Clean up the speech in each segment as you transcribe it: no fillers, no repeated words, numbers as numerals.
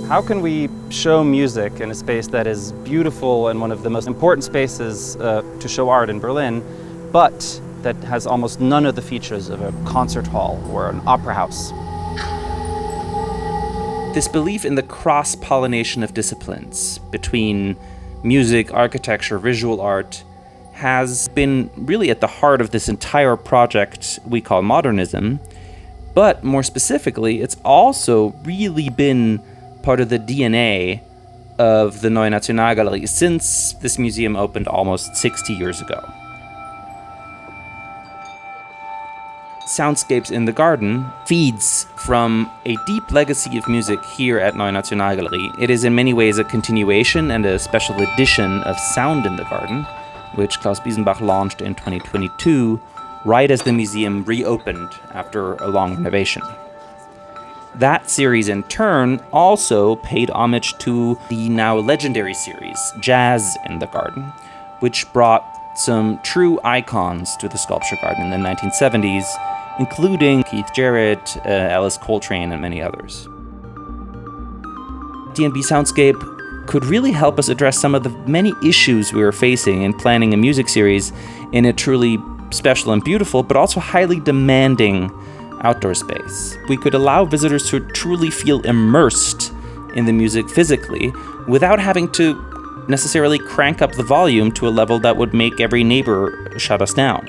How can we show music in a space that is beautiful and one of the most important spaces to show art in Berlin, but that has almost none of the features of a concert hall or an opera house? This belief in the cross-pollination of disciplines between music, architecture, visual art has been really at the heart of this entire project we call modernism. But more specifically, it's also really been part of the DNA of the Neue Nationalgalerie since this museum opened almost 60 years ago. Soundscapes in the Garden feeds from a deep legacy of music here at Neue Nationalgalerie. It is in many ways a continuation and a special edition of Sound in the Garden, which Klaus Biesenbach launched in 2022, right as the museum reopened after a long renovation. That series, in turn, also paid homage to the now legendary series, Jazz in the Garden, which brought some true icons to the sculpture garden in the 1970s, including Keith Jarrett, Alice Coltrane, and many others. D&B Soundscape could really help us address some of the many issues we were facing in planning a music series in a truly special and beautiful, but also highly demanding outdoor space. We could allow visitors to truly feel immersed in the music physically without having to necessarily crank up the volume to a level that would make every neighbor shut us down.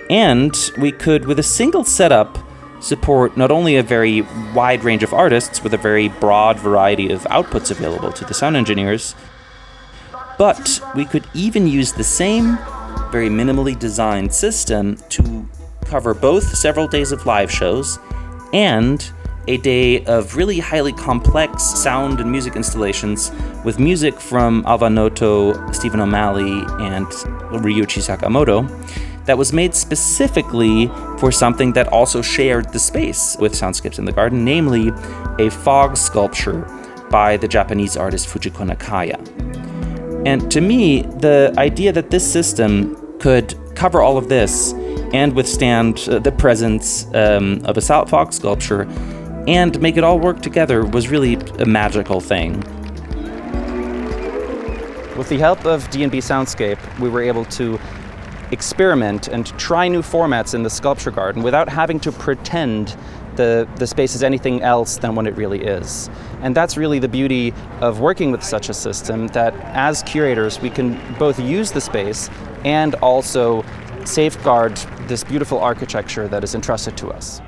And we could, with a single setup, support not only a very wide range of artists with a very broad variety of outputs available to the sound engineers, but we could even use the same very minimally designed system to cover both several days of live shows and a day of really highly complex sound and music installations with music from Alva Noto, Stephen O'Malley, and Ryuichi Sakamoto that was made specifically for something that also shared the space with Soundscapes in the Garden, namely a fog sculpture by the Japanese artist Fujiko Nakaya. And to me, the idea that this system could cover all of this and withstand the presence of a fog sculpture and make it all work together was really a magical thing. With the help of D&B Soundscape, we were able to experiment and try new formats in the sculpture garden without having to pretend the space is anything else than what it really is. And that's really the beauty of working with such a system, that as curators we can both use the space and also safeguard this beautiful architecture that is entrusted to us.